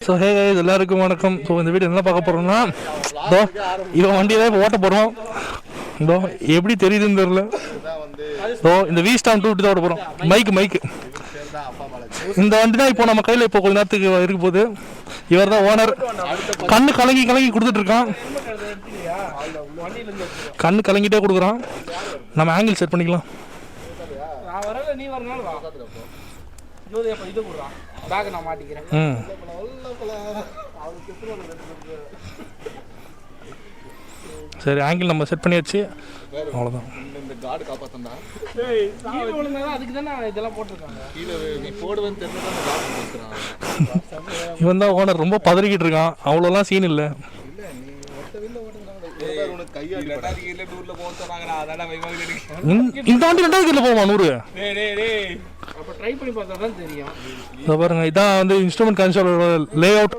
So hey guys எல்லாருக்கும் வணக்கம். So இந்த வீடியோ என்ன பார்க்க போகிறோம்னா, இதோ இவன் வண்டியை தான் இப்போ ஓட்ட போகிறோம். இதோ எப்படி தெரியுதுன்னு தெரியல. இதோ இந்த V-Storm 2 தான் ஓட்ட போகிறோம். மைக்கு இந்த வண்டி தான் இப்போ நம்ம கையில் இப்போ கொஞ்ச நேரத்துக்கு இருக்க போகுது. இவர் தான் ஓனர். கண்ணு கலங்கி கொடுத்துட்ருக்கான். கண்ணு கலங்கிட்டே கொடுக்குறான். நம்ம ஆங்கிள் செட் பண்ணிக்கலாம். சரி, ஆங்கிள் நம்ம செட் பண்ணியாச்சு. அவ்வளோதான். இவன் தான் ஓனர். ரொம்ப பதறிக்கிட்டு இருக்கான். அவ்வளோலாம் சீன் இல்லை. இந்த வண்டி 2வது கீழ போமா 100. பாருங்க, இதான் வந்து இன்ஸ்ட்ருமெண்ட் கன்சோலோட லே அவுட்.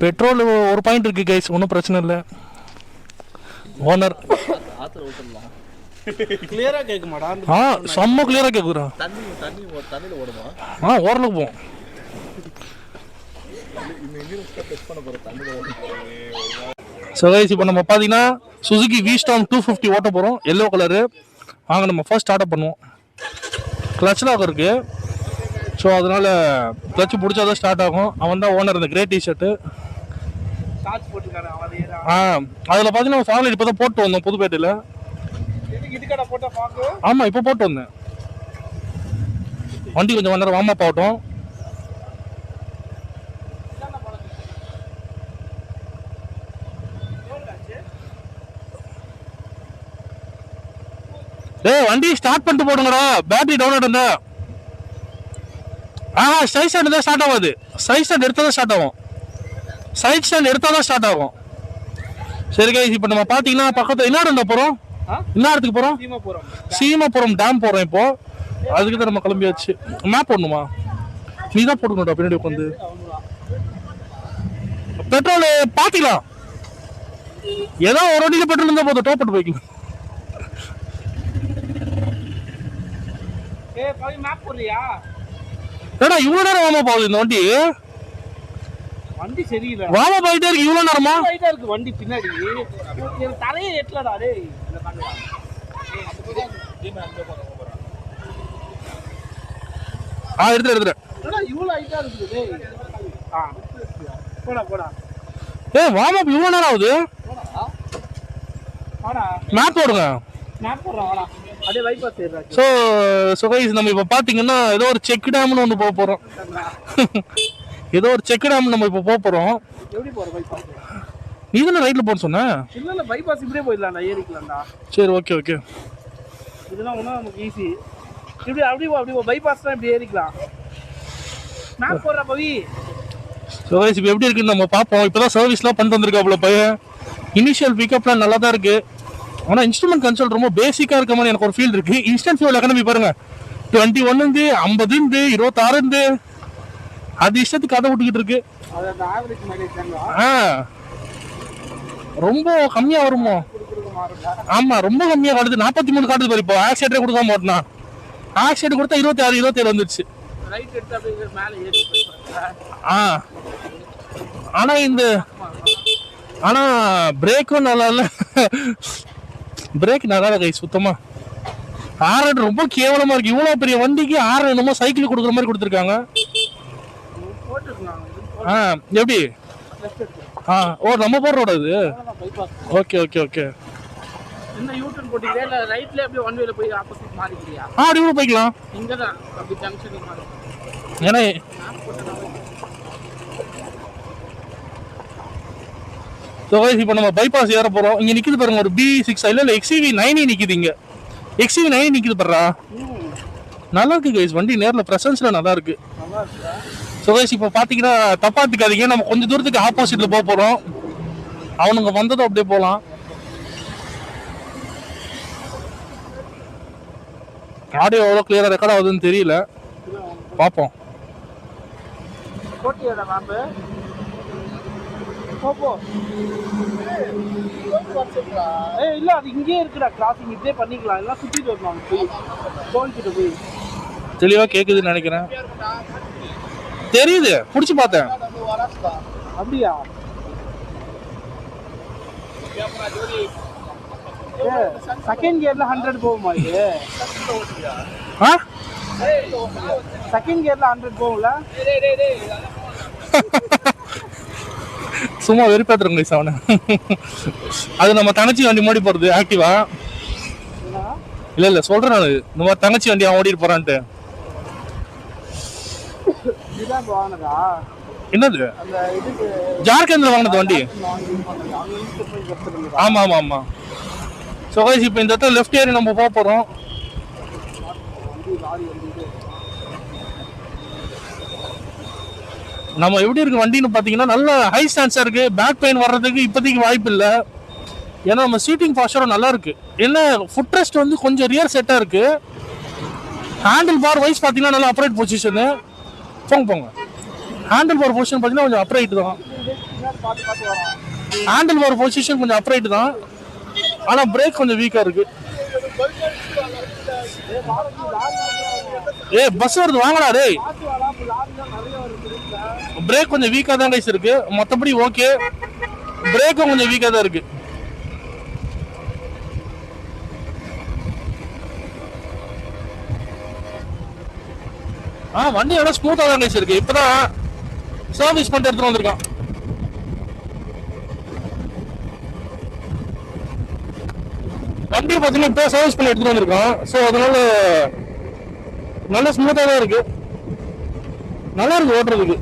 பெட்ரோல் ஒரு பாயிண்ட் இருக்கு கைஸ், ஒன்றும் பிரச்சனை இல்லை. ஓனர் கிளியரா கேக்குமாடா? செம்ம கிளியரா கேக்குறா. ஓரளவுக்கு போவோம். ஸோ கைஸ், இப்போ நம்ம பார்த்தீங்கன்னா சுசுகி V-Storm 250 ஓட்ட போகிறோம். Yellow colour. வாங்க நம்ம ஃபர்ஸ்ட் ஸ்டார்ட் பண்ணுவோம். கிளச் லாக் இருக்கு. ஸோ அதனால கிளச் பிடிச்சாதான் ஸ்டார்ட் ஆகும். அவன் தான் ஓனர். இந்த கிரே டிஷர்ட்டு. அதில் பார்த்தீங்கன்னா ஃபார்லைட் இப்போ தான் போட்டு வந்தோம் புதுப்பேட்டையில். ஆமாம், இப்போ போட்டு வந்தேன். வண்டி கொஞ்சம் 1 நேரம் வார்ம் அப் ஆகட்டும். வண்டி ஸ்டார்ட் பண்ணிட்டு போடுங்கடா. பேட்டரி டவுன் ஆகிட்டு. சைட் ஸ்டாண்ட் தான் ஸ்டார்ட் ஆகாது. சைட் ஸ்டாண்ட் எடுத்தால் தான் ஸ்டார்ட் ஆகும். சைட் ஸ்டாண்ட் எடுத்தால் தான் ஸ்டார்ட் ஆகும். சரி கைஸ், இப்போ நம்ம பார்த்தீங்கன்னா பக்கத்தில் என்ன இடம் போகிறோம்? என்ன இடத்துக்கு போகிறோம்? சீமாபுரம் டேம் போகிறோம். இப்போ அதுக்கு தான் நம்ம கிளம்பியாச்சு. மேப் போடணுமா? நீ தான் போட்டுக்கணும்டா பின்னாடி உட்காந்து. பெட்ரோல் பார்த்துக்கலாம். ஏதோ ஒரு வண்டியில் பெட்ரோல் இருந்தால் போதும். டோப் போட்டு போய்க்கலாம். ஏடா இவ்வளோ நேரம் வாமா போகுது இந்த வண்டி? வண்டி சரியில்லை. வாமா போயிட்டே இருக்கு. இவ்வளோ நேரமா இருக்கு வண்டி பின்னாடி. தலையே எட்டலடா. டேய் எடுத்துறேன். இவ்வளோ ஹைட்டா இருக்குது. டேய் போடா. வாமா இவ்வளோ நேரம் ஆகுது. மேப் போடுங்க. ஸோ கைஸ், நம்ம இப்போ பார்த்தீங்கன்னா ஏதோ ஒரு செக் டேம்னு ஒன்று போக போகிறோம். ஏதோ ஒரு செக் டேம் நம்ம இப்போ போக போகிறோம். நீ தானே ரைட்டில் போன்னு சொன்ன? இல்லை, பைபாஸ் இப்படியே போயிடலாம்டா, ஏறிக்கலாம்டா. சரி, ஓகே. இதெல்லாம் ஒன்றும் நமக்கு ஈஸி. அப்படி பைபாஸ் தான் இப்படி ஏறிக்கலாம். மேப் போடுறா பவி. ஸோ கைஸ், இப்போ எப்படி இருக்குன்னு நம்ம பார்ப்போம். இப்போ தான் சர்வீஸ்லாம் பண்ணிட்டு வந்திருக்காப்புல பையன். இனிஷியல் பிக்கப்லாம் நல்லா தான் இருக்குது. ஆனால் இன்ஸ்ட்ருமெண்ட் கன்சோல் ரொம்ப பேசிக்காக இருக்க மாதிரி எனக்கு ஒரு ஃபீல் இருக்குது. இன்ஸ்டன்ட் ஃபியூல் எக்கானமி பாருங்க, 21 50 26 அது இஷ்டத்துக்கு கதை விட்டுக்கிட்டு இருக்கு. ரொம்ப கம்மியா வருமோ? ஆமா, ரொம்ப கம்மியா காட்டுது. 43 காட்டுது பாரு. இப்போ ஆக்சிடென்ட் கொடுக்காம ஓட்டினா, ஆக்சிடென்ட் கொடுத்தா 26 27 வந்துருச்சு. ஆனா பிரேக்கும் நல்லா இல்ல. பிரேக் நல்லா இல்லை சுத்தமா. ஆர்என் ரொம்ப கேவலமா இருக்கு. இவ்வளவு பெரிய வண்டிக்கு ஆர்என் என்னமோ சைக்கிள் கொடுக்குற மாதிரி கொடுத்துருக்காங்க. எப்படி? நம்ம போற ரோடு அது. ஓகே. என்ன யூட்டர்ன் போடிங்க இல்ல ரைட்ல அப்படியே ஒன் வேல போய் ஆப்போசிட் மாறிக்கிறியா? அப்படியே போய்க்கலாம். இங்க தான் அப்படி ஜங்ஷனுக்கு மாறு. ஏன்னா இப்போ நம்ம பைபாஸ் ஏற போறோம். இங்க நிக்குது பாருங்க ஒரு B6 இல்ல XUV 9 நிக்குது. இங்க XUV 9 நிக்குது பாருடா. நல்லா இருக்கு கைஸ். வண்டி நேர்ல பிரசன்ஸ்ல நல்லா இருக்கு. ஸோ கைஸ், இப்போ பார்த்தீங்கன்னா தப்பா எடுத்துக்காதீங்க. நம்ம கொஞ்சம் தூரத்துக்கு ஆப்போசிட்ல போக போறோம். அவனுங்க வந்ததும் அப்படியே போகலாம். ஆடியோ எவ்வளோ கிளியரா ரெக்கார்ட் ஆகுதுன்னு தெரியல, பார்ப்போம். இல்ல அது இங்கே இருக்குடா. கிராசிங் இப்படியே பண்ணிக்கலாம். எல்லாம் சுத்திட்டு வரணும். தெளிவா கேக்குதுன்னு நினைக்கிறேன். தெரியுது, புடிச்சு பார்த்தேன். அப்படியா? செகண்ட் கியர்ல 100 போகுமா இது? செகண்ட் கியர்ல 100 போகும்ல? சும்மா வெறுப்பேத்துறோம் கைஸ் அவனை. அது நம்ம தங்கச்சி வண்டி மோடி போறது ஆக்டிவா. இல்ல சொல்றேன் நான், இந்த மாதிரி தங்கச்சி வண்டி அவன் ஓடிட்டு போறான்ட்டு. இதுதான் வாங்கினதா? என்னது? அந்த இதுக்கு ஜார்க்கண்ட்ல வாங்கினது வண்டி. ஆமா ஆமா ஆமா. ஸோ கைஸ் இப்போ இந்த இடத்துல லெஃப்ட் ஏறி நம்ம போக போறோம். நம்ம எப்படி இருக்கு வண்டின்னு பார்த்தீங்கன்னா நல்ல ஹை ஸ்டான்ஸாக இருக்கு. பேக் பெயின் வர்றதுக்கு இப்போதைக்கு வாய்ப்பு இல்லை. ஏன்னா நம்ம சீட்டிங் பாஸ்டரும் நல்லா இருக்கு. என்ன ஃபுட் ரெஸ்ட் வந்து கொஞ்சம் ரியர் செட்டாக இருக்கு. ஹேண்டில் பார் வைஸ் பார்த்தீங்கன்னா நல்லா அப்ரைட் பொசிஷனு. போங்க ஹேண்டில் பார் பொசிஷன் பார்த்தீங்கன்னா கொஞ்சம் அப்ரைட் தான். ஹேண்டில் பார் பொசிஷன் கொஞ்சம் அப்ரைட் தான். ஆனால் பிரேக் கொஞ்சம் வீக்காக இருக்கு. பஸ் வருது வாங்கடா டேய். பிரேக் கொஞ்சம் வீக்காக தான் கைஸ் இருக்கு. மற்றபடி ஓகே. பிரேக்கும் கொஞ்சம் வீக்காக தான் இருக்கு. வண்டி எல்லாம் ஸ்மூத்தாக தான் கைஸ் இருக்கு. இப்போதான் சர்வீஸ் பண்ணிட்டு எடுத்துட்டு வந்திருக்கான். வண்டியை பார்த்தீங்கன்னா இப்போ சர்வீஸ் பண்ணி எடுத்துட்டு வந்திருக்கான். ஸோ அதனால நல்லா ஸ்மூத்தாக தான் இருக்கு. நல்லா இருக்கு ஓட்டுறதுக்கு.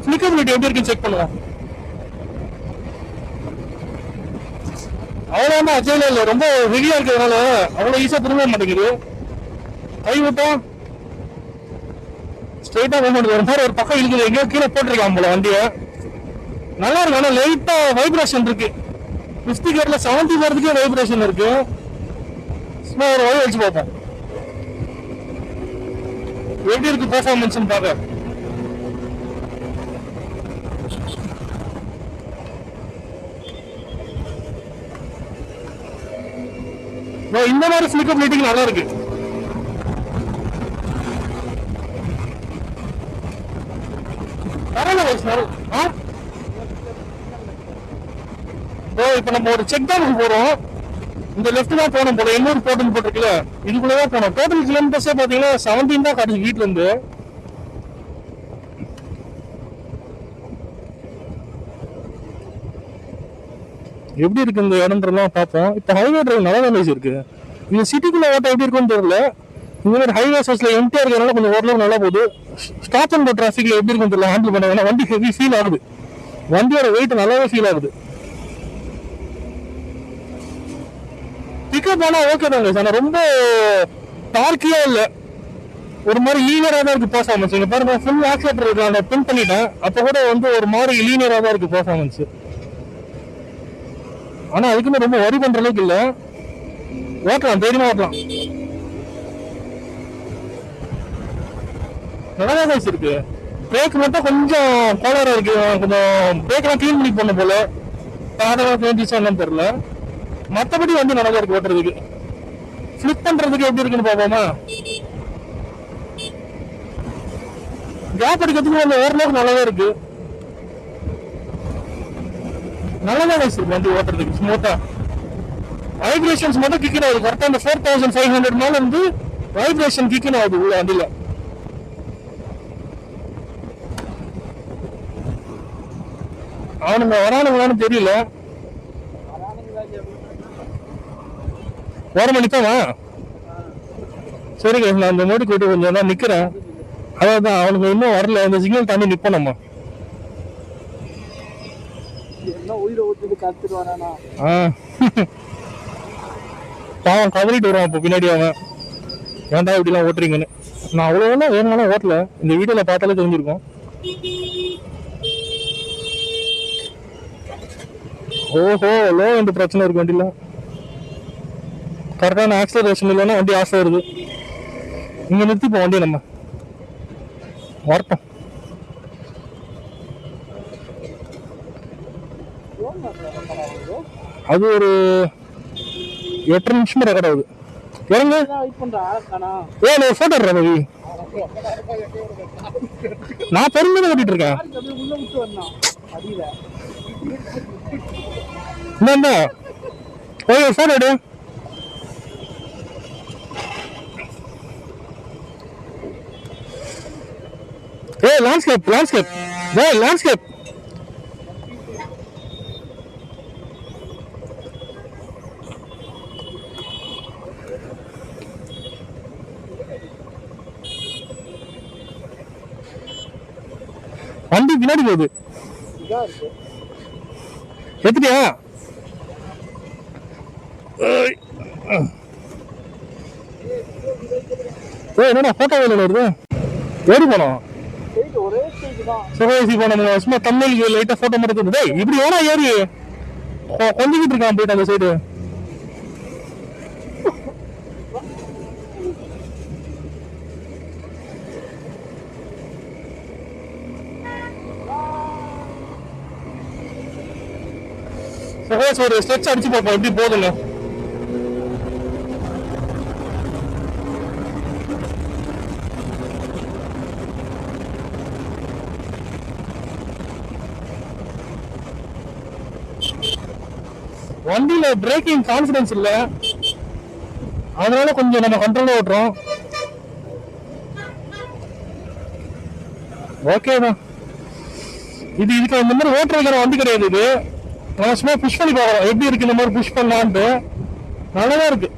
ஃபிளிக்கபிலிட்டி எப்படி இருக்குன்னு செக் பண்ணுவோம். அவ்வளோ அஜயில இல்லை, ரொம்ப ஹெவியாக இருக்கிறதுனால அவ்வளோ ஈஸியாக திரும்ப மாட்டேங்குது. கை விட்டோம் ஸ்ட்ரெயிட்டாக போக மாட்டேங்குது. ஒரு மாதிரி ஒரு பக்கம் இருக்குது. எங்கேயோ கீழே போட்டிருக்கான் போல வண்டியை. நல்லா இருக்கு. ஆனால் லைட்டாக வைப்ரேஷன் இருக்கு. 50 கியர்ல 70 வரதுக்கே வைப்ரேஷன் இருக்கு. சும்மா ஒரு வழி வச்சு பார்ப்போம் எப்படி இருக்கு பெர்ஃபார்மன்ஸ் பார்க்க. இந்த மாதிரி ஃபிளிக்கபிலிட்டிக்கு நல்லா இருக்கு. இப்ப நம்ம ஒரு செக் டேமுக்கு போறோம். இந்த லெஃப்ட் தான் போனோம் போல. இன்னொரு போர்ட்டல் போட்டிருக்குல்ல, இதுக்குள்ளதான் போனோம். டோட்டல் கிலோமீட்டர்ஸே பாத்தீங்கன்னா 17 தான் காட்டுது வீட்டுல இருந்து. எப்படி இருக்கு இந்த இடம்ன்றலாம் பார்ப்போம். இப்போ ஹைவே டிரைவ் நல்லா தான் இருக்கு. இந்த சிட்டிக்குள்ள ஓட்ட எப்படி இருக்குன்னு தெரியல. இந்த மாதிரி ஹைவேஸ்ல எம்டிஆர் இருக்கிறதுனால கொஞ்சம் ஓரளவு நல்லா போகுது. ஸ்டாப் அண்ட் கோ டிராஃபிக்ல எப்படி இருக்குன்னு தெரியல ஹேண்டில் பண்ண. ஏன்னா வண்டி ஹெவி ஃபீல் ஆகுது. வண்டியோட வெயிட் நல்லாவே ஃபீல் ஆகுது. பிக்கப் ஆனால் ஓகே தாங்க. ஆனால் ரொம்ப டார்க்கியா இல்லை. ஒரு மாதிரி லீனியராக தான் இருக்கு பெர்ஃபார்மன்ஸ். இங்கே பாருங்க, ஃபுல் ஆக்சிலேட்டர் இருக்கு. நான் பின் பண்ணிட்டேன். அப்போ கூட வந்து ஒரு மாதிரி லீனியராக தான் இருக்கு பெர்ஃபார்மன்ஸ். ஆனால் அதுக்குமே ரொம்ப வரி பண்ற அளவுக்கு இல்லை. ஓட்டலாம், தைரியமா ஓட்டலாம். நல்லா தான் இருக்கு. பிரேக் மட்டும் கொஞ்சம் கோளாரா இருக்கு. கொஞ்சம் பிரேக்லாம் கிளீன் பண்ணி போன போல. அதெல்லாம் என்னன்னு தெரியல. மற்றபடி வந்து நல்லா இருக்கு ஓட்டுறதுக்கு. ஃபிளிப் பண்றதுக்கு எப்படி இருக்குன்னு பார்ப்போமா. கேப் அடிக்கிறதுக்கு வந்து ஓரளவுக்கு நல்லாதான் இருக்கு. நல்லதான் இருக்கு வண்டி ஓட்டுறதுக்கு ஸ்மூத்தா. வைப்ரேஷன்ஸ் மட்டும் கிக்கின் ஆகுது. கரெக்டா அந்த 4500 மேல இருந்து வைப்ரேஷன் கிக்கின் ஆகுது உள்ள வண்டியில. அவனுங்க வரானுங்களான்னு தெரியல. வர மணிக்காவா? சரிங்க, நான் அந்த நோடி போயிட்டு கொஞ்சம் நான் நிக்கிறேன். அதான் அவனுக்கு இன்னும் வரல. அந்த சிக்னல் தாண்டி நிப்போம் நம்ம. பாவம் கவரிட்டு வருவான் இப்போ பின்னாடி. அவன் ஏன்டா இப்படிலாம் ஓட்டுறீங்கன்னு. நான் அவ்வளோ வேணும்னாலும் ஓட்டல. இந்த வீடியோல பார்த்தாலே தெரிஞ்சிருக்கும். ஓஹோ, லோ எந்த பிரச்சனை இருக்கு வண்டியில. கரெக்டான ஆக்சிலரேஷன் இல்லைன்னா வண்டி ஆஃப் ஆயிருது. இங்க நிறுத்திப்போம் வண்டியை நம்ம. வரட்டும். அது ஒரு 8 நிமிஷம் ரெக்கார்ட் ஆகுது. இறங்க. நான் போட்டோ ரவி. நான் பெருமையாக கட்டிட்டு இருக்கேன். உள்ள விட்டு வரணும் அடியில. என்ன போய் ஒரு ஃபோன் எடு. ஏய் லேண்ட்ஸ்கேப் டேய் லேண்ட்ஸ்கேப். வண்டி பின்னாடி போகுது. எத்திட்டியா? என்னடா போட்டோ வேலை வருது. ஏறி போனோம் ஒரே ஸ்டேஜ் தான். சுகேசி போனோம். சும்மா தமிழுக்கு லைட்டா போட்டோ மட்டும். டேய் இப்படி வேணா ஏறி கொஞ்சிக்கிட்டு இருக்கான் போயிட்டு அந்த சைடு. சுகேஷ் ஒரு ஸ்ட்ரெச் அடிச்சு பார்ப்போம் எப்படி போகுதுங்க. வண்டியில பிரேக்கிங் கான்ஃபிடன்ஸ் இல்ல, அதனால கொஞ்சம் நம்ம கண்ட்ரோலா ஓட்டுறோம். ஓகே தான். இதுக்கு இந்த மாதிரி ஓட்டுற வைக்கிற வண்டி கிடையாது. இது நம்ம சும்மா புஷ் பண்ணி பார்க்கலாம் எப்படி இருக்கு. இந்த மாதிரி புஷ் பண்ணலான்ட்டு நல்லாதான் இருக்கு.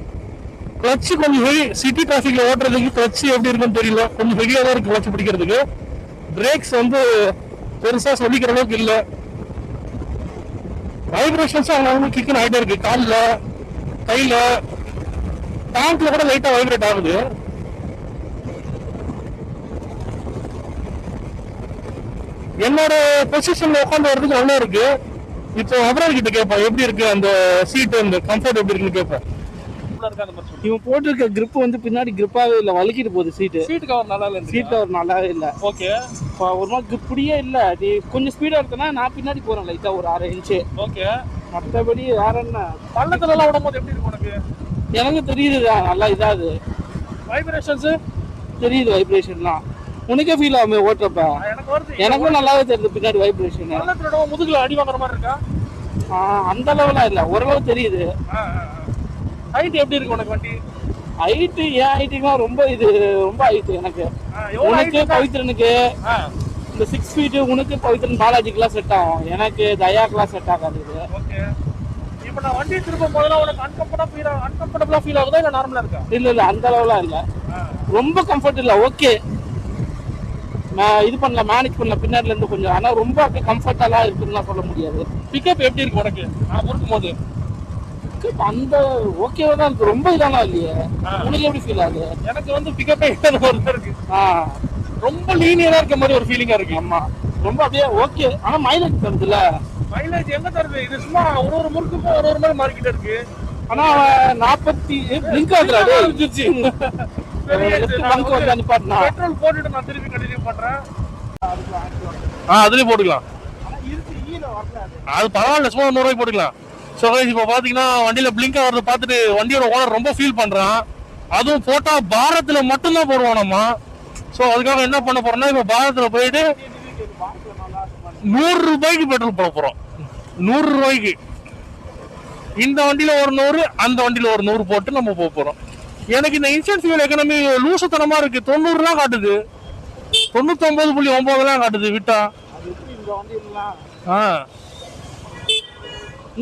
கிளச்சு கொஞ்சம் ஹெவி. சிட்டி டிராஃபிக்ல ஓட்டுறதுக்கு கிளச்சு எப்படி இருக்குன்னு தெரியல. கொஞ்சம் ஹெவியா தான் இருக்கு கிளச்சு பிடிக்கிறதுக்கு. பிரேக்ஸ் வந்து பெருசா சொல்லிக்கிற அளவுக்கு இல்லை. வைப்ரேஷன்ஸ் அவங்க கிக்குன்னு ஆகிட்டே இருக்கு. காலில் கையில டேங்க்ல கூட லைட்டா வைப்ரேட் ஆகுது. என்னோட பொசிஷன்ல உட்காந்து வரதுக்கு நல்லா இருக்கு. இப்போ அவரர் கிட்ட கேட்பேன் எப்படி இருக்கு அந்த சீட், அந்த கம்ஃபர்ட் எப்படி இருக்குன்னு கேட்பேன். இவன் போட்டிருக்க கிரிப் வந்து பின்னாடி கிரிப்பாவே இல்ல, வலிக்கிட்டு போகுது. சீட் கவர் நல்லா இல்ல. சீட் கவர் நல்லாவே இல்ல. ஓகே, ஒரு மாதிரி கிரிப்படியே இல்ல. அது கொஞ்சம் ஸ்பீடா இருக்குன்னா நான் பின்னாடி போறேன் லைட்டா ஒரு 6 இன்ச்சு. ஓகே, மற்றபடி வேற என்ன. பள்ளத்துல எல்லாம் விடும்போது எப்படி இருக்கு உனக்கு? எனக்கு தெரியுதுதான் நல்லா இதாது. வைப்ரேஷன்ஸ் தெரியுது. வைப்ரேஷன்லாம் உனக்கே ஃபீல் ஆகுமே ஓட்டுறப்ப? எனக்கும் நல்லாவே தெரியுது பின்னாடி வைப்ரேஷன். முதுகுல அடி வாங்குற மாதிரி இருக்கா? அந்த அளவுலாம் இல்ல, ஓரளவு தெரியுது. ஹைட் எப்படி இருக்கு உனக்கு வண்டி? ஹைட் ஏன் ஹைட்டுக்குலாம் ரொம்ப இது ரொம்ப ஹைட் எனக்கு. உனக்கு பவித்ரனுக்கு இந்த 6 ஃபீட், உனக்கு பவித்ரன் பாலாஜிக்கெல்லாம் செட் ஆகும். எனக்கு தயாக்கெல்லாம் செட் ஆகாது இது. ஓகே, இப்போ நான் வண்டி திரும்ப போதெல்லாம் உனக்கு அன்கம்ஃபர்டபுளா ஃபீல் ஆகுதா இல்ல நார்மலா இருக்கா? இல்ல அந்த அளவுலாம் இல்ல, ரொம்ப கம்ஃபர்ட் இல்ல. ஓகே, நான் இது பண்ணல, மேனேஜ் பண்ணல பின்னாடில இருந்து கொஞ்சம். ஆனா ரொம்ப கம்ஃபர்டெல்லாம் இருக்குன்னு சொல்ல முடியாது. பிக்கப் எப்படி இருக்கு உனக்கு? நான் பொறுக்கும் போது அந்த ஓகேவா தான் இருக்கு, ரொம்ப இதெல்லாம் இல்லையே. உனக்கு எப்படி ஃபீல் ஆகுது? எனக்கு வந்து பிக்கப்பே இருக்கு. ரொம்ப லீனியரா இருக்க மாதிரி ஒரு ஃபீலிங்கா இருக்கு. ஆமா, ரொம்ப அப்படியே ஓகே. ஆனா மைலேஜ் தருதுல்ல. மைலேஜ் எங்க தருது? இது சும்மா ஒரு முறுக்குக்கும் ஒரு மாதிரி மாறிக்கிட்டே இருக்கு. ஆனா 40 லிங்க் ஆகுதுடா. பெட்ரோல் போட்டுட்டு நான் திருப்பி கண்டினியூ பண்றேன். அதுலயே போட்டுக்கலாம். அது பரவாயில்ல, சும்மா 100 ரூபாய்க்கு போட்டுக்கலாம். ஸோ இப்போ பார்த்தீங்கன்னா வண்டியில் பிளிங்க் ஆகிறத பார்த்துட்டு வண்டியோட ஓனர் ரொம்ப ஃபீல் பண்ணுறான். அதுவும் போட்டால் பாரத்தில் மட்டும்தான் போடுவோம் நம்ம. ஸோ அதுக்காக என்ன பண்ண போகிறோம்னா, இப்போ பாரத்தில் போயிட்டு 100 ரூபாய்க்கு பெட்ரோல் போட போகிறோம். 100 ரூபாய்க்கு இந்த வண்டியில் ஒரு 100, அந்த வண்டியில் ஒரு 100 போட்டு நம்ம போக போகிறோம். எனக்கு இந்த இன்சூரன்ஸ் ஃபியூல் எக்கனாமி லூசுத்தனமாக இருக்குது. 90 காட்டுது, 99.9 காட்டுது விட்டா.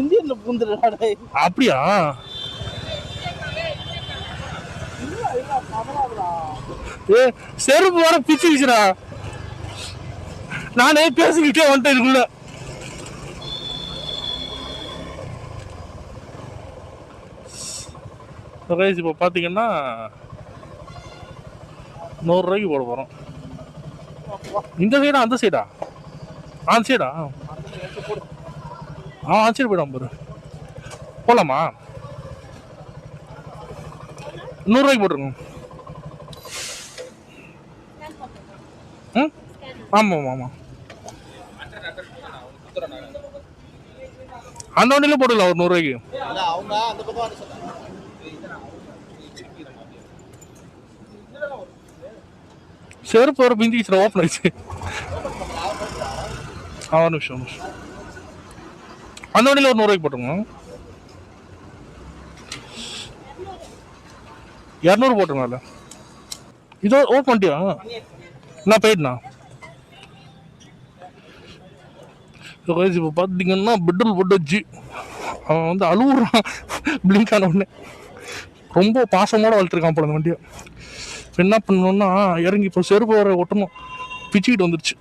இந்தியன்ல பூந்துடா. அப்படியா? செருப்பு வர பிச்சு வச்சுடா. நானே பேசிக்கிட்டே வந்துட்டேன் இதுக்குள்ள. இப்போ பார்த்தீங்கன்னா 100 ரூபாய்க்கு போட போகிறோம். இந்த சைடா அந்த சைடா? அந்த சைடா? அந்த சைடு போயிடும் பாரு. போகலாமா? 100 ரூபாய்க்கு போட்டுருங்க. ம், ஆமாம் ஆமாம். அந்த வண்டியில போட்டுக்கலாம் ஒரு 100 ரூபாய்க்கு. செருப்பு வர பிந்திச்சு ஓப்பன் ஆயிடுச்சு. ஒரு நிமிஷம் அந்த வண்டியில் ஒரு 100 ரூபாய்க்கு போட்டுங்க. 200 போட்டுருங்க. இதோ ஓட் பண்ணிட்டியா? நான் போயிட்டுண்ணா. இப்போ பார்த்தீங்கன்னா பெட்ரோல் போட்டு வச்சு அவன் வந்து அழுவுறான். பிளிங்க் ஆன உடனே ரொம்ப பாசமோட வளர்த்துருக்கான் போல அந்த வண்டியை. இப்போ என்ன பண்ணணும்னா இறங்கி இப்போ செருப்பு வர ஒட்டணும். பிச்சுக்கிட்டு வந்துருச்சு.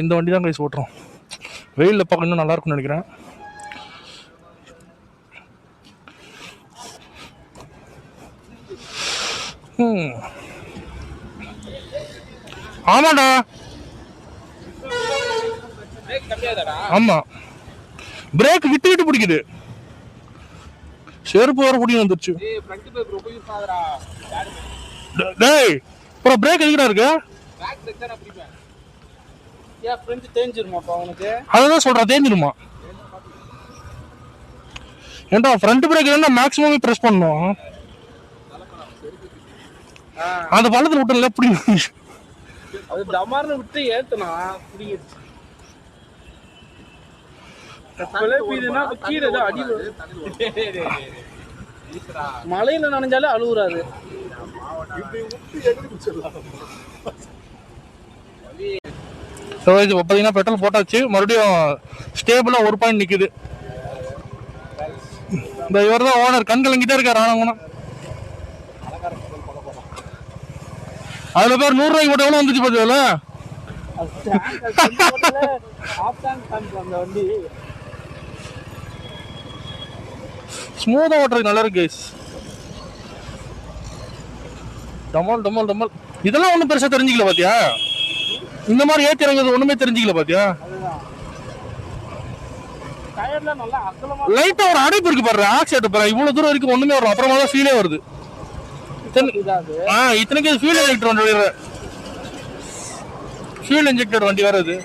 இந்த வண்டி தான் கைஸ் ஓட்டுறோம். வெயிலில் பார்க்க இன்னும் நல்லா இருக்கும்னு நினைக்கிறேன். ஆமாடா, ஆமா பிரேக் விட்டு விட்டு பிடிக்குது. செருப்பு வர பிடிக்கும் வந்துருச்சு. டேய் அப்புறம் பிரேக் எதுக்குடா இருக்கு? அதான் சொல்றேன், தேஞ்சிருமா? ஏன்டா ஃப்ரண்ட் பிரேக் என்ன மேக்ஸிமம் பிரஸ் பண்ணணும். அந்த பள்ளத்துல விட்டல எப்படி அது டமார்னு விட்டு ஏத்துனா புடிங்கிடுச்சு. மலையில நனைஞ்சாலே அழுகுறாது. பார்த்தீங்கன்னா பெட்ரோல் போட்டாச்சு. மறுபடியும் ஸ்டேபிளா ஒரு பாயிண்ட் நிக்குது. இந்த இவர் தான் ஓனர். கண் கலங்கிட்டே இருக்காரு. ஆனா அதுல பேர் 100 ரூபாய்க்கு மட்டும் எவ்வளவு வந்துச்சு பார்த்ததுல. ஸ்மூதா ஓட்டுறது நல்லா இருக்கு. டமால் டமால் டமால். இதெல்லாம் ஒன்றும் பெருசா தெரிஞ்சுக்கல பாத்தியா? இந்த மாதிரி ஏற்றி இறங்குறது ஒண்ணுமே தெரிஞ்சுக்கல பாத்தியா? லைட்டா ஒரு அடைப்பு இருக்கு பாரு. ஆக்சிடென்ட் பாரு, இவ்வளவு தூரம் வரைக்கும் ஒண்ணுமே வரும். அப்புறமா தான் ஃபீலே வருது. இத்தனைக்கு ஃபியூல் இன்ஜெக்டர் வண்டி வேற. ஃபியூல் இன்ஜெக்டர் வண்டி வேற. இது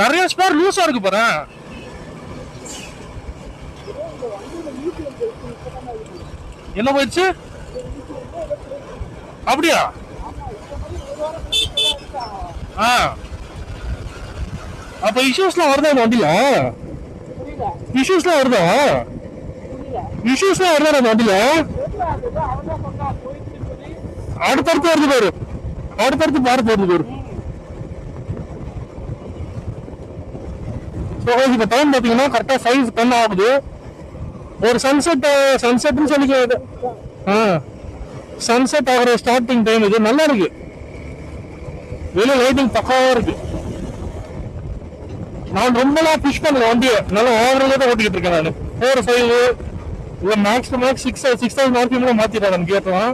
நிறைய ஸ்பேர் லூஸா இருக்கு பாரு. என்ன போயிடுச்சு? அப்படியா? அப்ப இஷ்யூஸ்லாம் வருதா இந்த வண்டியில? இஷ்யூஸ்லாம் வருதா? இஷ்யூஸ்லாம் வருதா இந்த வண்டியில? அடுத்தடுத்து வருது பாரு. அடுத்தடுத்து பாரு போகுது பாரு. இப்போ டைம் பார்த்தீங்கன்னா கரெக்டாக 5:10 ஆகுது. ஒரு சன்செட்னு சொல்லிக்க. சன்செட் ஆகிற ஸ்டார்டிங் டைம் இது. நல்லா இருக்கு. வெளியே லைட்டிங் பக்காவா இருக்கு. நான் ரொம்பலாம் புஷ் பண்ணல வண்டியை. நல்லா ஓவரே தான் ஓட்டிக்கிட்டு இருக்கேன் நான். 4-5 இல்லை மேக்ஸ் 6,000 RPM மாத்திடுறேன் நான் கேட்டேன்.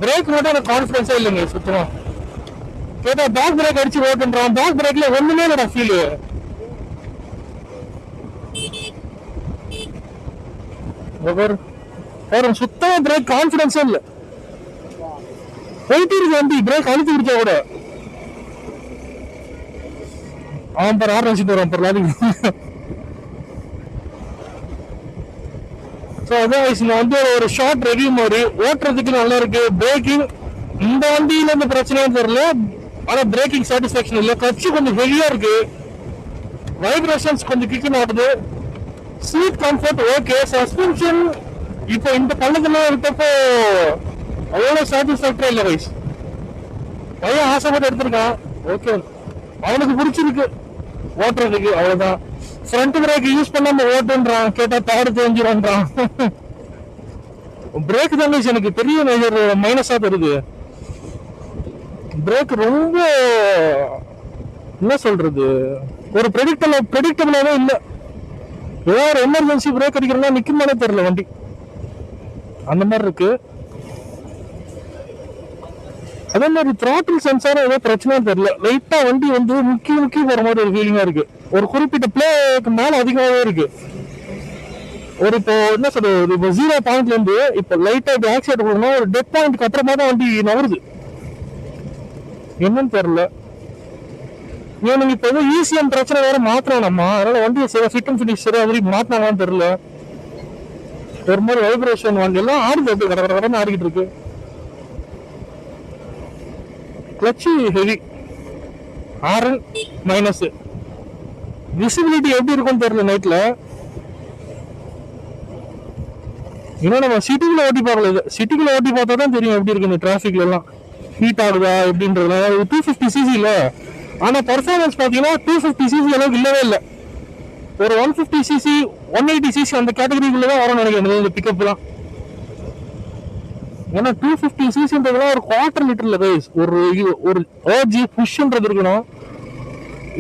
பிரேக் மட்டும் எனக்கு கான்ஃபிடன்ஸே இல்லைங்க சுத்தமா. கேட்டா பேக் பிரேக் அடிச்சு ஓட்டுன்றான். பேக் பிரேக்ல ஒண்ணுமே இல்லடா ஃபீல். சுத்தமா பிரேக் கான்ஃபிடன்ஸே இல்ல. போயிட்டு இருக்கு வண்டி. பிரேக் அழுத்தி பிடிச்சா கூட அவன் பேர் 6 வச்சுட்டு வரான் பேர் லாரி. ஸோ அதான் இந்த வந்து ஒரு ஷார்ட் ரிவ்யூ மாதிரி. ஓட்டுறதுக்கு நல்லா இருக்கு. பிரேக்கிங் இந்த வண்டியில இந்த பிரச்சனையும் தெரியல. ஆனா பிரேக்கிங் சாட்டிஸ்பாக்சன் இல்லை. கட்சி கொஞ்சம் ஹெவியா இருக்கு. வைப்ரேஷன்ஸ் கொஞ்சம் கிக்கன் ஆகுது. Seat comfort okay. சஸ்பென்ஷன் இப்போ இந்த பள்ளத்துல இருக்கப்போ அவ்வளோ சாட்டிஸ்ஃபேக்டரா இல்லை வைஸ். பையன் ஆசைப்பட்டு எடுத்திருக்கான். ஓகே, அவனுக்கு பிடிச்சிருக்கு ஓட்டுறதுக்கு. அவ்வளவுதான். ஃப்ரண்ட் பிரேக் யூஸ் பண்ணாம ஓட்டுன்றான். கேட்டா தாடு தெரிஞ்சிடான்றான். பிரேக் தான் எனக்கு பெரிய மேஜர் மைனஸா தருது. பிரேக் ரொம்ப என்ன சொல்றது, ஒரு ப்ரெடிக்டபிளாவே இல்லை. ஏதோ ஒரு எமர்ஜென்சி பிரேக் அடிக்கிறோம்னா நிக்குமானே தெரியல வண்டி. அந்த மாதிரி இருக்கு. அதே மாதிரி த்ராட்டில் சென்சாரும் ஏதோ பிரச்சனையும் தெரியல. லைட்டா வண்டி வந்து முக்கி போற மாதிரி ஒரு ஃபீலிங்கா இருக்கு. ஒரு குறிப்பிட்ட பிளேக்கு மேல அதிகமாகவே இருக்கு. ஒரு இப்போ என்ன சொல்றது, இப்போ 0 பாயிண்ட்ல இருந்து இப்போ லைட்டா இப்போ ஆக்சிடென்ட் கொடுக்கணும். ஒரு டெத் பாயிண்ட்க்கு அப்புறமா தான் வண்டி நகருது. என்னன்னு தெரியல. இவனுக்கு இப்போ எதுவும் ஈஸியான பிரச்சனை வேற மாத்திரானம்மா, அதனால வண்டியை சரி ஃபிட் அண்ட் ஃபினிஷ் சரி அது மாத்தினாங்கன்னு தெரியல. ஒரு மாதிரி வைப்ரேஷன் வண்டி எல்லாம் ஆடுது, அப்படி கடை கடைன்னு ஆடிக்கிட்டு இருக்கு. கிளச்சு ஹெவி, ஆர்என் மைனஸ். விசிபிலிட்டி எப்படி இருக்கும்னு தெரியல நைட்ல. இன்னும் நம்ம சிட்டிக்குள்ள ஓட்டி பார்க்கல, இது சிட்டிக்குள்ள ஓட்டி பார்த்தா தான் தெரியும் எப்படி இருக்கு இந்த டிராஃபிக்ல எல்லாம் ஹீட் ஆகுதா எப்படின்றதுல. 250cc இல்ல, ஆனா பர்ஃபார்மன்ஸ் பாத்தீங்கன்னா 250cc அளவுக்கு இல்லவே இல்லை. ஒரு 150cc 180cc அந்த கேட்டகரிக்குள்ள தான் வரும் நினைக்கிறேன் இந்த பிக்கப் தான். ஏன்னா 250cc ஒரு குவார்டர் லிட்டர்ல கைஸ் ஒரு ஒரு ஏர்ஜி புஷ்ன்றது இருக்கணும்.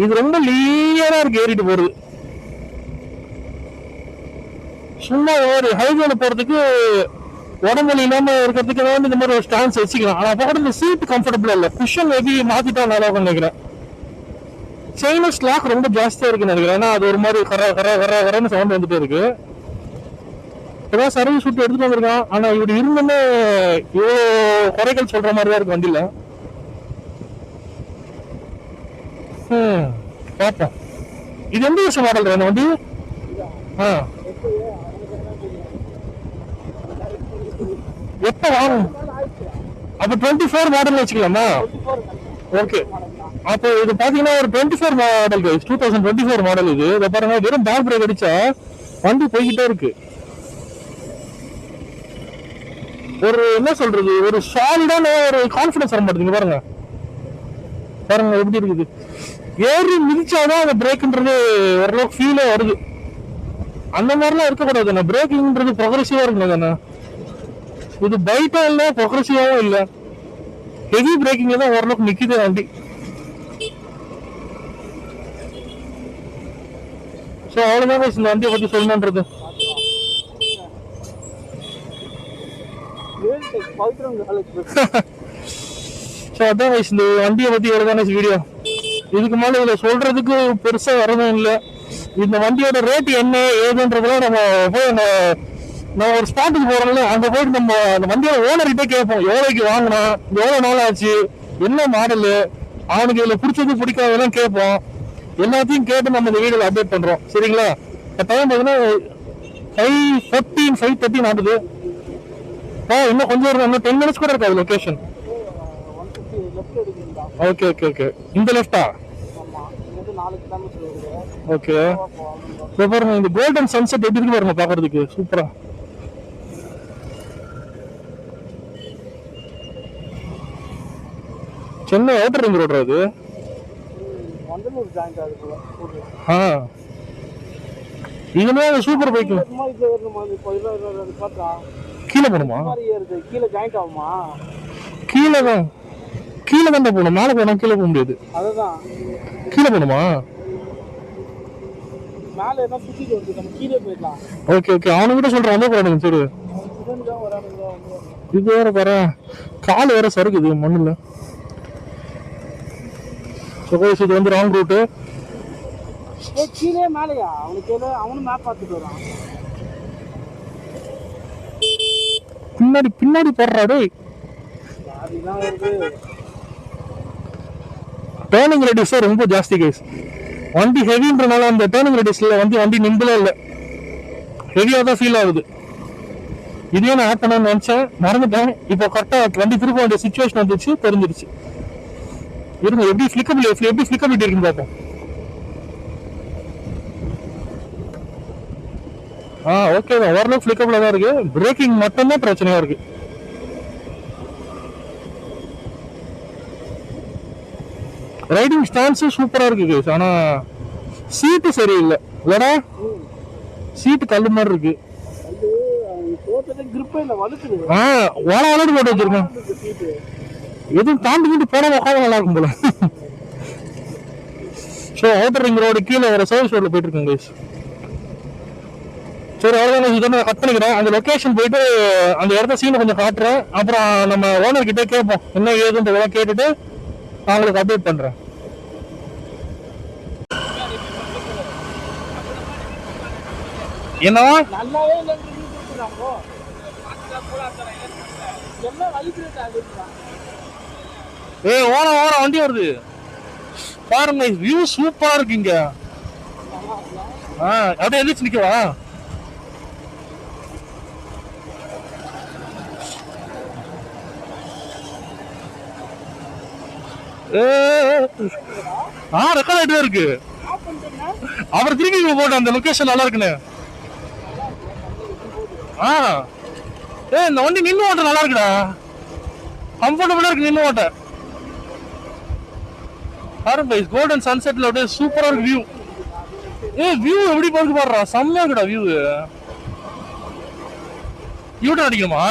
இது ரொம்ப லீனியரா இருக்கு ஏறிட்டு போறது. சும்மா ஒரு ஹைவேல போறதுக்கு உடம்புல இல்லாம இருக்கிறதுக்கு ஏதாவது இந்த மாதிரி ஒரு ஸ்டாண்ட்ஸ் வச்சுக்கலாம். ஆனா போட இந்த சீட் கம்ஃபர்டபுளா இல்ல, குஷன் மேபி மாத்திட்டா நல்லா இருக்கும் நினைக்கிறேன். செயின் ஸ்லாக் ரொம்ப ஜாஸ்தியா இருக்குன்னு நினைக்கிறேன். ஏன்னா அது ஒரு மாதிரி கரன்னு சவுண்ட் வந்துட்டே இருக்கு. ஏதாவது சர்வீஸ் விட்டு எடுத்துட்டு வந்திருக்கான், ஆனா இப்படி இருந்துமே இவ்வளோ குறைகள் சொல்ற மாதிரி தான் இருக்கு வண்டியில. பார்ப்போம். இது எந்த வருஷம் மாடல் இந்த வண்டி? எப்ப வாங்கும்? அப்ப 24 மாடல் வச்சுக்கலாமா? ஓகே, அப்போ இது பாத்தீங்கன்னா ஒரு 24 மாடல் கைஸ், 2024 மாடல். இது இதை பாருங்க, வெறும் பேக் பிரேக் அடிச்சா வண்டி போய்கிட்டே இருக்கு. ஒரு என்ன சொல்றது, ஒரு சாலிடான ஒரு கான்பிடன்ஸ் வர மாட்டேங்குது. பாருங்க பாருங்க எப்படி இருக்குது. ஏறி மிதிச்சாதான் அந்த பிரேக்ன்றது ஓரளவுக்கு ஃபீலே வருது. அந்த மாதிரிலாம் இருக்கக்கூடாது. பிரேக்கிங்ன்றது ப்ரொக்ரெசிவா இருக்கணும் தானே. இது பைட்டா இல்ல, ப்ரொக்ரெசிவாவும் இல்ல, ஹெவி பிரேக்கிங்ல தான் ஓரளவுக்கு நிக்குது வண்டி. ஸோ அவ்வளோதான் இந்த வண்டியை பத்தி சொல்லணுன்றது. ஸோ அதான் இந்த வண்டியை பத்தி எவ்வளோதானே வீடியோ. இதுக்கு மேலே இதில் சொல்றதுக்கு பெருசாக வரதும் இல்லை. இந்த வண்டியோட ரேட் என்ன ஏதுன்றதுலாம் நம்ம போய் நான் ஒரு ஸ்பாட்டுக்கு போறோம்ல, அங்கே போயிட்டு நம்ம அந்த வண்டியோட ஓனர்கிட்ட கேட்போம், எவ்வளோக்கு வாங்கினா, எவ்வளோ நாள் ஆச்சு, என்ன மாடலு, அவனுக்கு இதில் பிடிச்சது பிடிக்காதெல்லாம் கேட்போம். எல்லாத்தையும் கேட்டு நம்ம இந்த வீடியோவில் அப்டேட் பண்ணுறோம். சரிங்களா? இப்போ டைம் பார்த்தீங்கன்னா 5:14 5:13 ஆகுது. இன்னும் கொஞ்சம் இன்னும் 10 minutes கூட இருக்காது லொக்கேஷன். ஓகே ஓகே ஓகே, இந்த லெஃப்டா? ஓகே, இப்போ பாருங்க இந்த கோல்டன் சன்செட் எப்படி இருக்கு பாருங்க, பார்க்கறதுக்கு சூப்பரா. சென்னை அவுட்டர் ரிங் ரோடு அது. இதுமே சூப்பர் பைக். கீழே போகணுமா? கீழே தான் போகணும், மேலே போனா கீழே போக முடியாது. கீழே போகணுமா? ஓகே ஓகே, அவனுக்கிட்ட சொல்றேன் வந்து போறானுங்க. சரி, இது வேற பாரு, கால் வேற சறுக்குது மண்ணுல. சப்போஸ் இது வந்து ராங் ரூட்டு. கீழே மேலையா? அவனும் மேப் பார்த்துட்டு வரான். பின்னாடி போடுறாரு. டேர்னிங் ரேடியஸ் ரொம்ப ஜாஸ்தி கைஸ். வண்டி ஹெவின்றனால அந்த டேர்னிங் ரேடியஸ்ல வண்டி நிம்பலே இல்லை, ஹெவியா தான் ஃபீல் ஆகுது. இதே நான் ஆட் பண்ணணும்னு நினைச்சேன், மறந்துட்டேன். இப்போ கரெக்டா வண்டி திரும்ப வேண்டிய சிச்சுவேஷன் வந்துச்சு, தெரிஞ்சிருச்சு. இருங்க, எப்படி ஃபிளிக்கபிலிட்டி இருக்குன்னு பார்ப்போம். ஓகே தான், ஓரளவுக்கு ஃபிளிக்கபிளா தான் இருக்கு. பிரேக்கிங் மட்டும்தான் பிரச்சனையா இருக்கு. ரைடிங் ஸ்டான்ஸ் சூப்பரா இருக்கு, ஆனா சீட்டு சரியில்லை. இல்லடா, சீட்டு கல்லு மாதிரி இருக்கு. போட்டு வச்சிருக்கேன். எதுவும் தாண்டி போன உட்காந்து நல்லா இருக்கும் போல. ஸோ அவுட்டர் ரிங் ரோடு கீழே வர சர்வீஸ் ரோட்ல போயிட்டு இருக்கேன் கைஸ். சரி, அவ்வளோதான். இதை நான் கட் பண்ணிக்கிறேன். அந்த லொக்கேஷன் போயிட்டு அந்த இடத்த சீனை கொஞ்சம் காட்டுறேன். அப்புறம் நம்ம ஓனர் கிட்டே கேட்போம் என்ன ஏதுன்றதெல்லாம் கேட்டுட்டு அவங்களுக்கு அப்டேட் பண்றேன். என்னவா? நல்லாவே இல்லை. ஓன வண்டி வருது. பாருங்க வியூ சூப்பரா இருக்கு இங்க. அப்படியே எந்திரிச்சு நிக்கவா? ரெக்கார்ட் ஆயிட்டே இருக்கு. அவர் திரும்பி போட்ட அந்த லொகேஷன் நல்லா இருக்குன்னு. இந்த வண்டி நின்று ஓட்ட நல்லா இருக்குடா, கம்ஃபர்டபுளா இருக்கு நின்று ஓட்ட. பாருங்க கோல்டன் சன்செட்ல அப்படியே சூப்பரா இருக்கு வியூ. வியூ எப்படி பாருக்கு பாடுறா, செம்மையா இருக்குடா வியூ. யூட்டன் அடிக்கணுமா?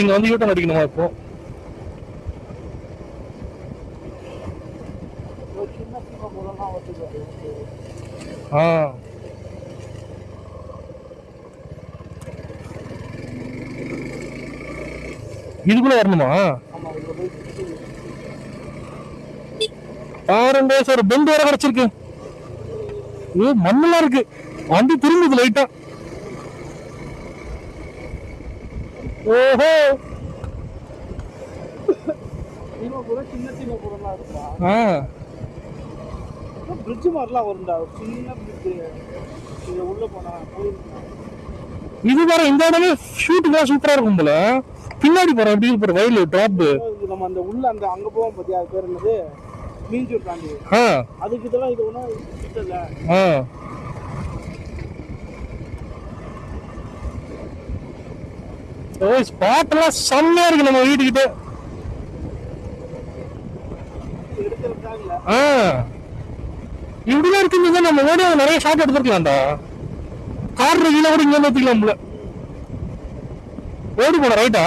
இங்க வந்து யூட்டன் அடிக்கணுமா இப்போ? இதுக்குள்ள வரணுமா? பாருங்க சார், பெண்ட் வேற கிடைச்சிருக்கு. மண்ணெல்லாம் இருக்கு, வண்டி திரும்புது லைட்டா. ஓஹோ, சின்ன சின்ன பொருளா இருக்கா? பிரிட்ஜ் மாதிரிலாம் வரும்டா, ஒரு சின்ன பிரிட்ஜ் உள்ள போனா. இது வேற இந்த இடமே ஷூட்டுக்கு சூப்பரா இருக்கும் போல. பின்னாடி போற எப்படி போற வயல் டாப் நம்ம அந்த உள்ள அந்த அங்க போவோம் பாத்தியா, அது பேர் என்னது, மீஞ்சூர் தாண்டி. அதுக்கு இதெல்லாம் இது ஒன்றும் இல்ல. ஸ்பாட் எல்லாம் செம்மையா இருக்கு நம்ம வீட்டுக்கிட்ட. இப்படிதான் இருக்கு. நம்ம ஓடி நிறைய ஷாட் எடுத்துருக்கலாம்டா. கார் கீழே கூட இங்க எடுத்துக்கலாம்ல. ஓடி போன ரைட்டா?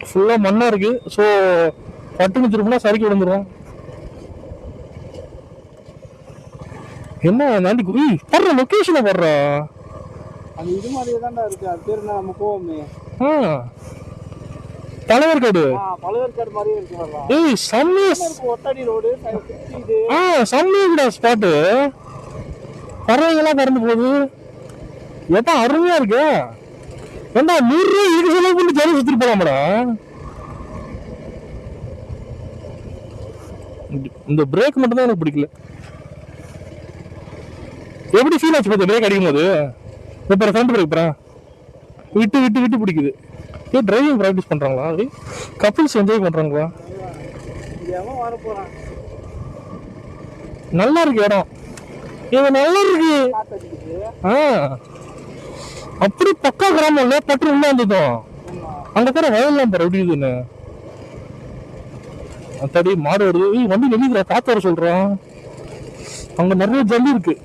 ஃபுல்லா மண்ணா இருக்கு. ஸோ பட்டுன்னு திரும்பினா சரிக்கு விழுந்துரும். என்ன நாண்டி குறி படுற லொகேஷனை படுறா, அது இது மாதிரியே தான்டா இருக்கு. அது பேர் நம்ம போவோமே, பழவேற்காடு. பழவேற்காடு மாதிரியே இருக்கு. செம்மையா ஒட்டடி ரோடு செம்மையா ஸ்பாட்டு. பறவைகள்லாம் பறந்து போகுது. எப்ப அருமையா இருக்கு. ஏண்டா 100 ரூபாய் இதுக்கு செலவு பண்ணி ஜாலி சுத்திட்டு போலாமடா. இந்த பிரேக் மட்டும் தான் எனக்கு பிடிக்கல. எப்படி ஃபீல் ஆச்சு பார்த்து பிரேக் அடிக்கும் போது? இப்போ ஃப்ரண்ட் பிரேக் போறேன், விட்டு விட்டு விட்டு பிடிக்குது. டிரைவிங் ப்ராக்டிஸ் பண்றாங்களா? கப்பிள்ஸ் என்ஜாய் பண்றாங்களா? நல்லா இருக்கு இடம். இது நல்லா இருக்கு. அப்படி பக்கா கிராமம் இல்ல, பட்டு உள்ள வந்துட்டோம். அங்க தர வயல்லாம் பாரு எப்படி இதுன்னு. தடி மாடு வருது. வண்டி வெளியில காத்து வர சொல்றான். அங்க நிறைய ஜல்லி இருக்கு.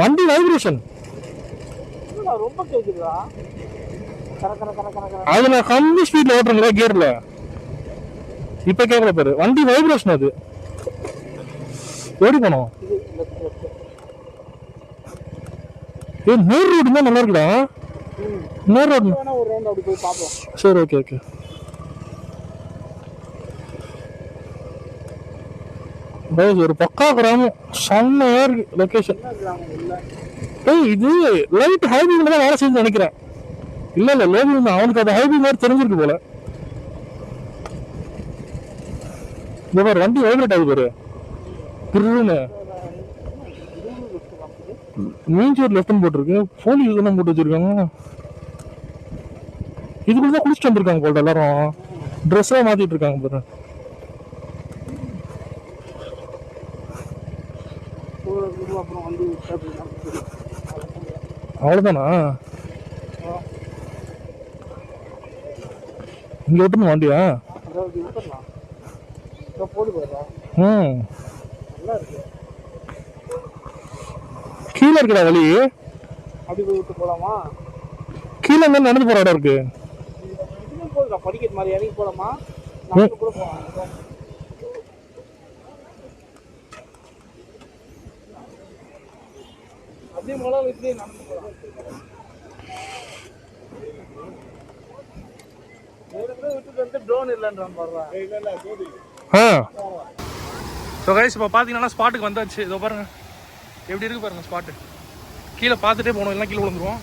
வண்டி வைப்ரேஷன் ரொம்ப கேக்குதா? அதுல கம்மி ஸ்பீட்ல ஓட்டுறீங்களா கியர்ல? இப்ப கேட்கல பாரு, வண்டி வைப்ரேஷன். அது ஓடி போனோம். நேர் ரோடு தான் நல்லா இருக்குடா. நேர் ரோடு ஒரு ரவுண்ட் அப்படி போய் பாப்போம். சரி, ஓகே ஓகே. ஒரு பக்கா கிராமம், செம்மையா இருக்கு லொகேஷன். இது லைட் ஹைபிங்ல தான் வேலை செஞ்சு நினைக்கிறேன். இல்ல இல்ல லேபிள் தான், அவனுக்கு அது ஹைபிங் மாதிரி தெரிஞ்சிருக்கு போல. இந்த மாதிரி வண்டி வைப்ரேட் ஆகுது பாரு. மீஞ்சூர் லெஃப்ட் போட்டிருக்கு. போலி இதெல்லாம் போட்டு வச்சிருக்காங்க. இதுக்குள்ளதான் குளிச்சுட்டு வந்திருக்காங்க போல எல்லாரும். ட்ரெஸ் எல்லாம் மாத்திட்டு இருக்காங்க பாரு. அவ்வளவுதானா? இங்க விட்டுணும் வண்டியா? கீழே இருக்குடா வழி. அப்படி போய் விட்டு போலாமா? கீழே இருந்து நடந்து போற இடம் இருக்கு. படிக்கட்டு மாதிரி இறங்கி போலாமா? கூட போலாம். அப்படியே மொழ வீட்லயே நடந்து போலாம். விட்டு ட்ரோன் இல்லைன்றான் பாருடா. ஸோ கைஸ் இப்போ பார்த்தீங்கன்னா ஸ்பாட்டுக்கு வந்தாச்சு. இதோ பாருங்கள் எப்படி இருக்குது பாருங்கள் ஸ்பாட்டு. கீழே பார்த்துட்டே போகணும், எல்லாம் கீழே விழுந்துருவோம்.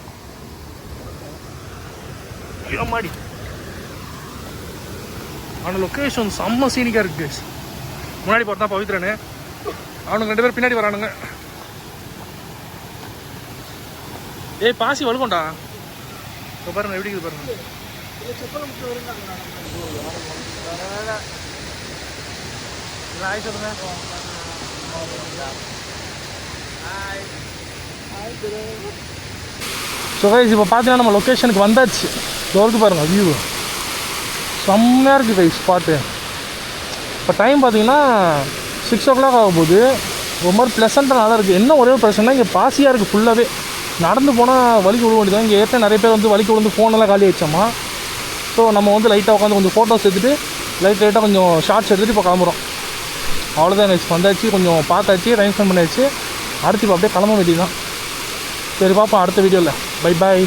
மாடி ஆனால் லொக்கேஷன் செம்ம சீனிக்காக இருக்குது. முன்னாடி பார்த்தா பவித்ரனு, அவனுங்க 2 பேர் பின்னாடி வரானுங்க. ஏய் பாசி வழுக்கோண்டா. இப்போ பாருங்க எப்படி இருக்குது பாருங்க. சொல்லுங்க. ஸோ கைஸ் இப்போ பார்த்தீங்கன்னா நம்ம லொக்கேஷனுக்கு வந்தாச்சு. தோருக்கு பாருங்கள் வியூ செம்மையாக இருக்குது கைஸ் ஸ்பாட்டு. இப்போ டைம் பார்த்தீங்கன்னா 6 o'clock ஆக போகுது. ரொம்ப மாதிரி ப்ளசண்ட்டாக நல்லா இருக்குது. என்ன ஒரே ஒரு பிரச்சனை, இங்கே பாசியாக இருக்குது ஃபுல்லாகவே. நடந்து போனால் வலிக்கு விழ வேண்டியதான். இங்கே ஏற்ற நிறைய பேர் வந்து வலிக்கு விழுந்து ஃபோனெல்லாம் காலி ஆயிடுச்சோமா. ஸோ நம்ம வந்து லைட்டாக உட்காந்து கொஞ்சம் ஃபோட்டோஸ் எடுத்துகிட்டு லைட்டாக கொஞ்சம் ஷார்ட்ஸ் எடுத்துகிட்டு இப்போ கிளம்புறோம். அவ்வளோதான் கைஸ், வந்தாச்சு, கொஞ்சம் பார்த்தாச்சு, டைம் ஸ்பெண்ட் பண்ணியாச்சு. அடுத்து இப்போ அப்படியே கிளம்ப வேண்டியது தான். சரி பார்ப்போம் அடுத்த வீடியோவில். Bye bye.